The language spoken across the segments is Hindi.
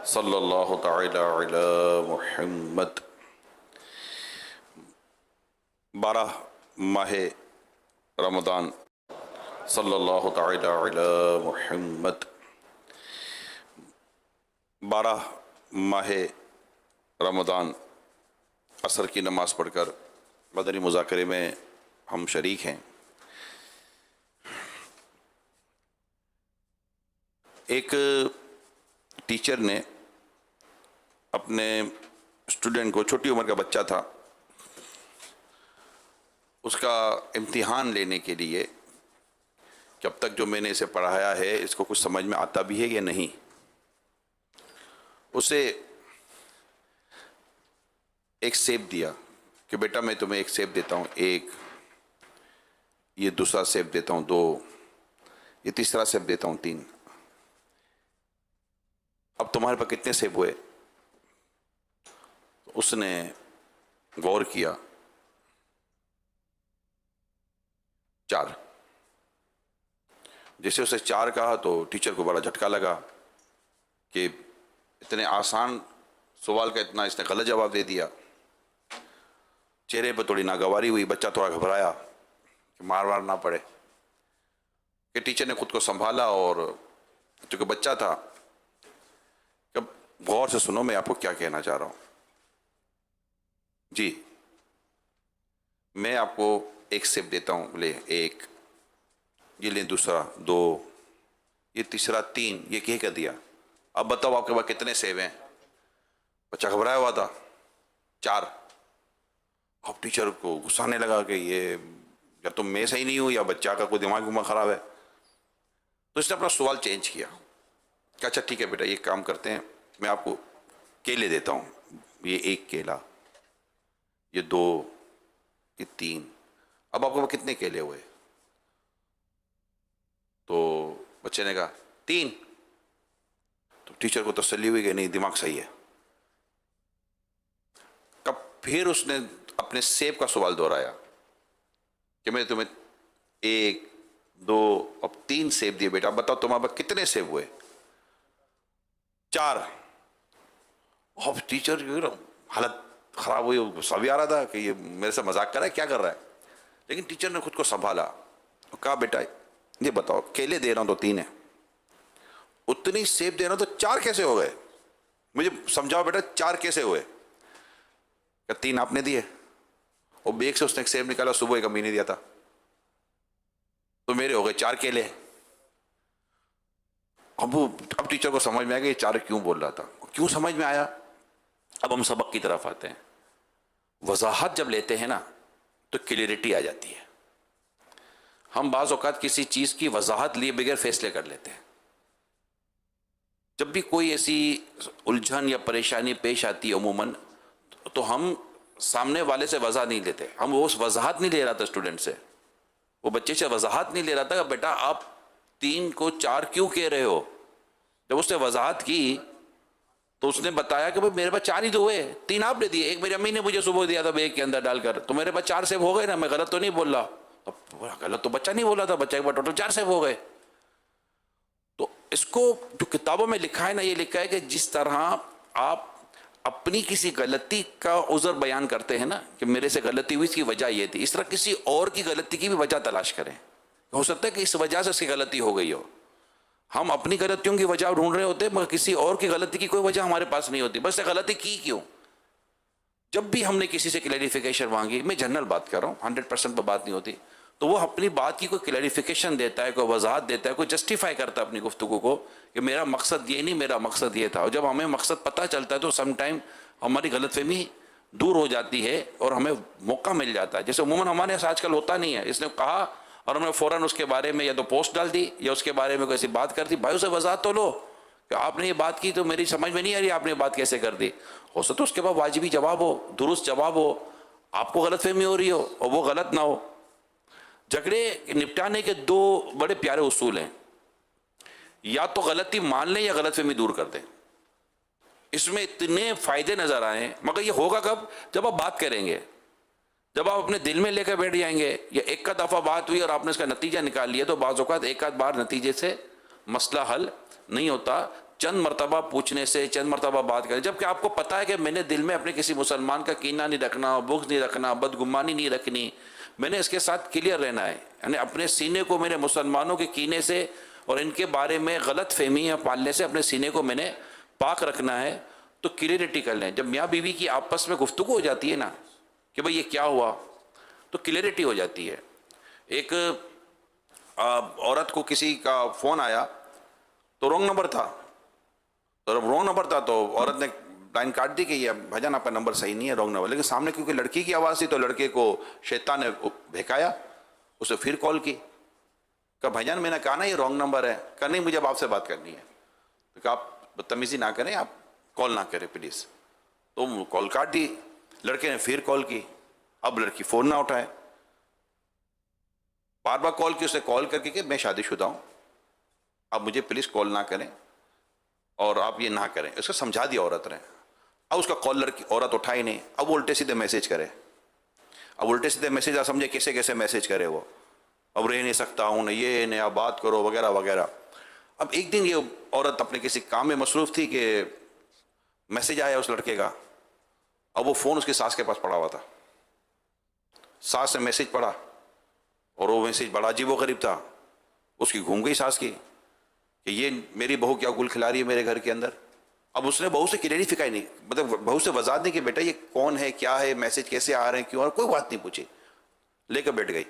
सल्लल्लाहु तआला अला मुहम्मद। 12 माह रमज़ान सल्लल्लाहु तआला अला मुहम्मद। 12 माह रमज़ान असर की नमाज़ पढ़कर मदनी मुज़ाकरे में हम शरीक हैं। एक टीचर ने अपने स्टूडेंट को, छोटी उम्र का बच्चा था, उसका इम्तिहान लेने के लिए कि अब तक जो मैंने इसे पढ़ाया है इसको कुछ समझ में आता भी है या नहीं, उसे एक सेब दिया कि बेटा मैं तुम्हें एक सेब देता हूँ, एक, ये दूसरा सेब देता हूँ 2, ये तीसरा सेब देता हूँ 3। अब तुम्हारे पास कितने सेब हुए? उसने गौर किया, 4। जैसे उसे 4 कहा तो टीचर को बड़ा झटका लगा कि इतने आसान सवाल का इतना इसने गलत जवाब दे दिया। चेहरे पर थोड़ी नागवारी हुई, बच्चा थोड़ा घबराया कि मार वार ना पड़े। कि टीचर ने खुद को संभाला और चूंकि बच्चा था, अब गौर से सुनो मैं आपको क्या कहना चाह रहा हूं। जी, मैं आपको एक सेब देता हूं, ले 1, ये ले दूसरा 2, ये तीसरा 3, ये कह कर दिया। अब बताओ आपके पास कितने सेब हैं? बच्चा घबराया हुआ था, 4। अब टीचर को गुस्सा आने लगा कि ये या तो मैं सही नहीं हूं या बच्चा का कोई दिमाग उमा खराब है। तो इसने अपना सवाल चेंज किया कि अच्छा ठीक है बेटा, ये काम करते हैं, मैं आपको केले देता हूं, ये 1 केला, ये 2, ये 3। अब आपके पास कितने केले हुए? तो बच्चे ने कहा 3। तो टीचर को तसल्ली हुई कि नहीं, दिमाग सही है। कब फिर उसने अपने सेब का सवाल दोहराया कि मैं तुम्हें 1, 2, अब 3 सेब दिए बेटा, बताओ तुम्हारे पास कितने सेब हुए? 4। अब टीचर की हालत खराब हुई, गुस्सा भी आ रहा था कि ये मेरे से मजाक कर रहा है, क्या कर रहा है। लेकिन टीचर ने खुद को संभाला और कहा बेटा ये बताओ, केले दे रहा हूं तो 3 है, उतनी सेब दे रहा हूं तो 4 कैसे हो गए? मुझे समझाओ बेटा, 4 कैसे हुए? क्या 3 आपने दिए और बेग से उसने एक सेब निकाला, सुबह एक अम्मी ने दिया था, तो मेरे हो गए 4 केले। अब टीचर को समझ में आ गया ये 4 क्यों बोल रहा था। क्यों समझ में आया? अब हम सबक की तरफ आते हैं। वजाहत जब लेते हैं ना तो क्लियरिटी आ जाती है। हम बाज़ औक़ात किसी चीज़ की वजाहत लिए बगैर फैसले कर लेते हैं। जब भी कोई ऐसी उलझन या परेशानी पेश आती है अमूमन, तो हम सामने वाले से वजह नहीं लेते। हम वो वजाहत नहीं ले रहा था स्टूडेंट से, वो बच्चे से वजाहत नहीं ले रहा था कि बेटा आप 3 को 4 क्यों कह रहे हो। जब उसने वजाहत की तो उसने बताया कि भाई मेरे पास 4 ही तो हुए, 3 आपने दिए, 1 मेरी अम्मी ने मुझे सुबह दिया था बैग के अंदर डालकर, तो मेरे पास 4 सेब हो गए ना, मैं गलत तो नहीं बोल रहा। तो गलत तो बच्चा नहीं बोल रहा था, बच्चा के पास टोटल 4 सेब हो गए। तो इसको जो किताबों में लिखा है ना, ये लिखा है कि जिस तरह आप अपनी किसी गलती का उज़र बयान करते हैं ना कि मेरे से गलती हुई, इसकी वजह ये थी, इस तरह किसी और की गलती की भी वजह तलाश करें। हो सकता है कि इस वजह से इसकी गलती हो गई हो। हम अपनी गलतियों की वजह ढूंढ रहे होते हैं, मगर किसी और की गलती की कोई वजह हमारे पास नहीं होती। बस ये गलती की क्यों? जब भी हमने किसी से क्लैरिफिकेशन मांगी, मैं जनरल बात कर रहा हूँ, 100% पर बात नहीं होती, तो वो अपनी बात की कोई क्लैरिफिकेशन देता है, कोई वजाहत देता है, कोई जस्टिफाई करता है अपनी गुफ्तगू को कि मेरा मकसद ये नहीं, मेरा मकसद ये था। और जब हमें मकसद पता चलता है तो समटाइम हमारी गलतफहमी दूर हो जाती है और हमें मौका मिल जाता है। जैसे उमूमन हमारे यहाँ आजकल होता नहीं है, इसने कहा और हमने फ़ौरन उसके बारे में या तो पोस्ट डाल दी या उसके बारे में कोई ऐसी बात कर दी। भाई उसे वजाहत तो लो कि आपने ये बात की तो मेरी समझ में नहीं आ रही, आपने ये बात कैसे कर दी। हो सकता है उसके बाद वाजिबी जवाब हो, दुरुस्त जवाब हो, आपको गलतफहमी हो रही हो और वो गलत ना हो। झगड़े निपटाने के 2 बड़े प्यारे उसूल हैं, या तो गलती मान लें या गलतफहमी दूर कर दें। इसमें इतने फायदे नजर आए, मगर ये होगा कब? जब आप बात करेंगे, जब आप अपने दिल में लेकर बैठ जाएंगे या एक का दफ़ा बात हुई और आपने इसका नतीजा निकाल लिया, तो बाज़ औक़ात एक आध बार नतीजे से मसला हल नहीं होता। चंद मरतबा पूछने से, चंद मरतबा बात करें, जबकि आपको पता है कि मैंने दिल में अपने किसी मुसलमान का कीना नहीं रखना, बुग़्ज़ नहीं रखना, बदगुमानी नहीं रखनी, मैंने इसके साथ क्लियर रहना है। यानी अपने सीने को मैंने मुसलमानों के कीने से और इनके बारे में गलत फहमी या पालने से अपने सीने को मैंने पाक रखना है। तो क्लियरिटी कर लें। जब मियाँ बीवी की आपस में गुफ्तगू हो जाती है ना कि भाई ये क्या हुआ, तो क्लियरिटी हो जाती है। एक औरत को किसी का फ़ोन आया तो रॉन्ग नंबर था, तो औरत ने लाइन काट दी कि ये भाईजान आपका नंबर सही नहीं है, रॉन्ग नंबर। लेकिन सामने क्योंकि लड़की की आवाज़ थी तो लड़के को शैतान ने बहकाया, उसे फिर कॉल की, कहा भाईजान मैंने कहा ना ये रॉन्ग नंबर है। कहा नहीं मुझे अब आपसे बात करनी है। तो कहा आप बदतमीज़ी ना करें, आप कॉल ना करें प्लीज़। तो कॉल काट दी। लड़के ने फिर कॉल की, अब लड़की फ़ोन ना उठाए, बार बार कॉल की। उसे कॉल करके कि मैं शादीशुदा हूँ, आप मुझे प्लीज़ कॉल ना करें और आप ये ना करें। उसको समझा दिया औरत ने। अब उसका कॉल औरत उठाई नहीं, अब उल्टे सीधे मैसेज करे। अब उल्टे सीधे मैसेज आप समझे कैसे कैसे मैसेज करे वो, अब रह नहीं सकता हूँ, नहीं ये नहीं, आप बात करो वगैरह वगैरह। अब एक दिन ये औरत अपने किसी काम में मसरूफ़ थी कि मैसेज आया उस लड़के का। अब वो फ़ोन उसकी सास के पास पड़ा हुआ था। सास ने मैसेज पढ़ा और वो मैसेज बड़ा अजीबोगरीब था। उसकी घूम गई सास की कि ये मेरी बहू क्या गुल खिला रही है मेरे घर के अंदर। अब उसने बहू से क्लियरिफाई नहीं, मतलब बहू से वजाहत नहीं कि बेटा ये कौन है, क्या है, मैसेज कैसे आ रहे हैं, क्यों, और कोई बात नहीं पूछी, लेकर बैठ गई।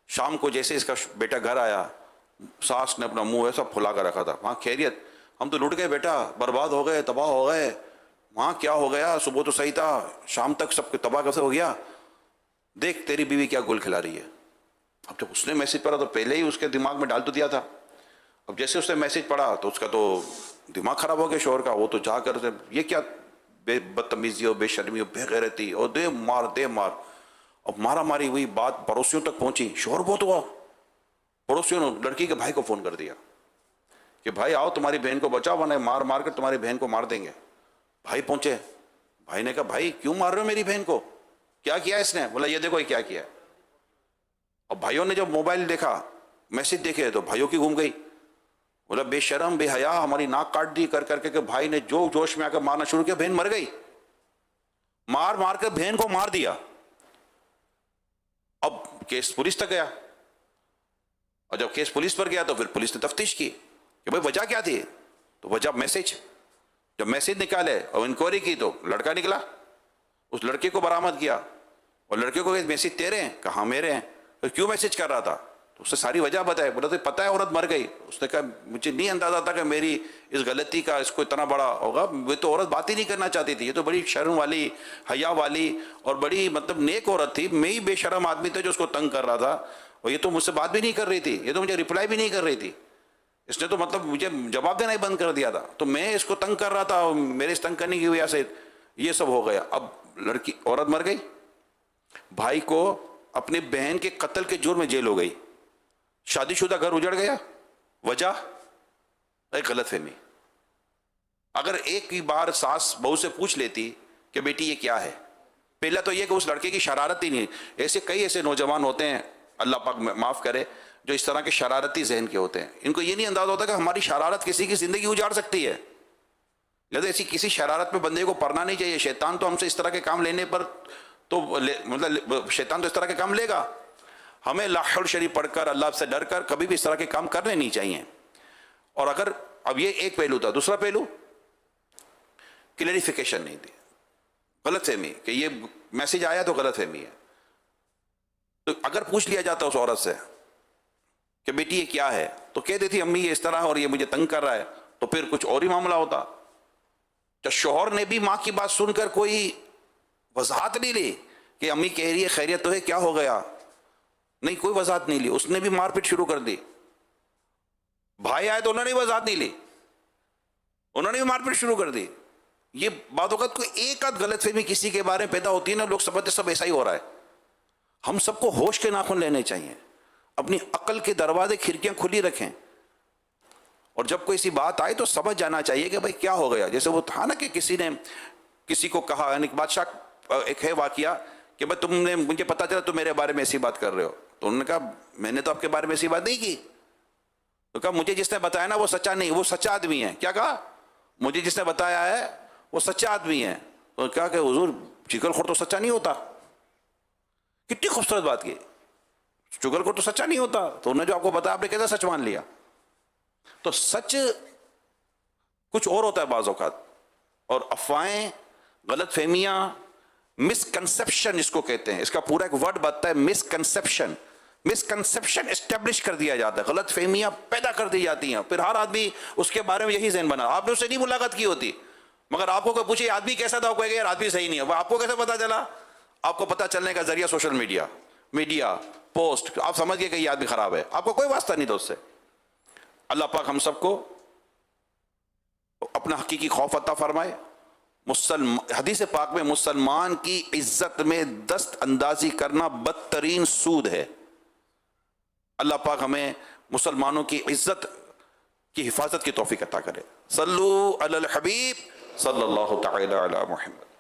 शाम को जैसे इसका बेटा घर आया, सास ने अपना मुंह ऐसा फुला कर रखा था। वहाँ खैरियत, हम तो लुट गए बेटा, बर्बाद हो गए, तबाह हो गए। वहाँ क्या हो गया, सुबह तो सही था, शाम तक सब तबाह कैसे हो गया, देख तेरी बीवी क्या गुल खिला रही है। अब जब उसने मैसेज पढ़ा तो पहले ही उसके दिमाग में डाल तो दिया था। अब जैसे उसने मैसेज पढ़ा तो उसका तो दिमाग खराब हो गया शोहर का। वो तो जाकर ये क्या बदतमीजी हो, बेशर्मी हो, बेगैरती, और दे मार। अब मारा मारी हुई बात पड़ोसियों तक पहुंची। शोहर बहुत हुआ। पड़ोसियों ने लड़की के भाई को फ़ोन कर दिया कि भाई आओ तुम्हारी बहन को बचाओ, वरना मार मार कर तुम्हारी बहन को मार देंगे। भाई पहुंचे। भाई ने कहा भाई क्यों मार रहे हो मेरी बहन को, क्या किया इसने? बोला ये देखो ये क्या किया। अब भाइयों ने जब मोबाइल देखा, मैसेज देखे, तो भाइयों की घूम गई। बोला बेशरम बेहया, हमारी नाक काट दी कर करके। कि भाई ने जो जोश में आकर मारना शुरू किया, बहन मर गई। मार मार कर बहन को मार दिया। अब केस पुलिस तक गया, और जब केस पुलिस पर गया तो फिर पुलिस ने तफ्तीश की कि भाई वजह क्या थी। तो वजह मैसेज। जब मैसेज निकाले और इंक्वायरी की तो लड़का निकला। उस लड़के को बरामद किया और लड़के को मैसेज तेरे हैं, कहाँ मेरे हैं, तो क्यों मैसेज कर रहा था, तो उसने सारी वजह बताई। बोला तो पता है औरत मर गई। उसने कहा मुझे नहीं अंदाजा था कि मेरी इस गलती का इसको इतना बड़ा होगा। वे तो औरत बात ही नहीं करना चाहती थी, ये तो बड़ी शर्म वाली, हया वाली और बड़ी मतलब नेक औरत थी। मैं ही बेशर्म आदमी था जो उसको तंग कर रहा था, और ये तो मुझसे बात भी नहीं कर रही थी, ये तो मुझे रिप्लाई भी नहीं कर रही थी। इसने तो मतलब मुझे जवाब देना ही बंद कर दिया था, तो मैं इसको तंग कर रहा था, मेरे इस तंग करने की वजह से ये सब हो गया। अब औरत मर गई, भाई को अपने बहन के कत्ल के जुर्म में जेल हो गई, शादीशुदा घर उजड़ गया। वजह एक गलतफहमी। अगर एक ही बार सास बहू से पूछ लेती कि बेटी ये क्या है, पहला तो ये कि उस लड़के की शरारत ही नहीं। ऐसे कई ऐसे नौजवान होते हैं, अल्लाह पाक माफ़ करे, जो इस तरह के शरारती जहन के होते हैं। इनको ये नहीं अंदाजा होता कि हमारी शरारत किसी की ज़िंदगी उजाड़ सकती है। लिहाजा ऐसी किसी शरारत पे बंदे को पड़ना नहीं चाहिए। शैतान तो हमसे इस तरह के काम लेने पर तो मतलब शैतान तो इस तरह के काम लेगा। हमें लाहुल शरीफ पढ़कर अल्लाह से डर कर कभी भी इस तरह के काम करने नहीं चाहिए। और अगर अब ये एक पहलू था, दूसरा पहलू क्लैरिफिकेशन नहीं थी, गलतफहमी कि ये मैसेज आया तो गलतफहमी है। तो अगर पूछ लिया जाता उस औरत से कि बेटी ये क्या है, तो कह देती अम्मी ये इस तरह और ये मुझे तंग कर रहा है, तो फिर कुछ और ही मामला होता। जब शौहर ने भी माँ की बात सुनकर कोई वजाहत नहीं ली कि अम्मी कह रही है खैरियत तो है, क्या हो गया, नहीं कोई वजाहत नहीं ली, उसने भी मारपीट शुरू कर दी। भाई आए तो उन्होंने भी वजाहत नहीं ली, उन्होंने भी मारपीट शुरू कर दी। ये बात वक्त कोई एक आध गलतफहमी किसी के बारे में पैदा होती है ना, लोग समझते सब ऐसा ही हो रहा है। हम सबको होश के नाखून लेने चाहिए, अपनी अक्ल के दरवाजे खिड़कियां खुली रखें, और जब कोई सी बात आए तो समझ जाना चाहिए कि भाई क्या हो गया। जैसे वो था ना कि किसी ने किसी को कहा, यानी बादशाह एक है वाकया कि भाई तुमने, मुझे पता चला तुम मेरे बारे में ऐसी बात कर रहे हो। तो उन्होंने कहा मैंने तो आपके बारे में ऐसी बात नहीं की। तो कहा मुझे जिसने बताया ना वो सच्चा नहीं, वो सच्चा आदमी है। क्या कहा? मुझे जिसने बताया है वो सच्चा आदमी है। तो क्या कि हुजूर चुगलखोर तो सच्चा नहीं होता। कितनी खूबसूरत बात की, चुगलखोर तो सच्चा नहीं होता। तो उन्होंने जो आपको बताया आपने कैसे सच मान लिया? तो सच कुछ और होता है बाज़ औक़ात, और अफवाहें, गलत फहमियां, मिसकंसेप्शन इसको कहते हैं। इसका पूरा एक वर्ड बनता है मिसकंसेप्शन। मिसकंसेप्शन एस्टेब्लिश कर दिया जाता है, गलत फहमियां पैदा कर दी जाती हैं, फिर हर आदमी उसके बारे में यही ज़हन बना। आपने उससे नहीं मुलाकात की होती, मगर आपको कोई पूछे आदमी कैसा था, कहेगा यार आदमी सही नहीं है। आपको कैसे पता चला? आपको पता चलने का जरिया सोशल मीडिया पोस्ट, आप समझ गए कि ये आदमी खराब है, आपको कोई वास्ता नहीं था उससे। अल्लाह पाक हम सबको अपना हकीकी खौफ अता फरमाए। हदीस पाक में मुसलमान की इज्जत में दस्त अंदाजी करना बदतरीन सूद है। अल्लाह पाक हमें मुसलमानों की इज्जत की हिफाजत की तौफीक अता करे। सल्लु अलल हबीब सल्लल्लाहु तआला अला मुहम्मद।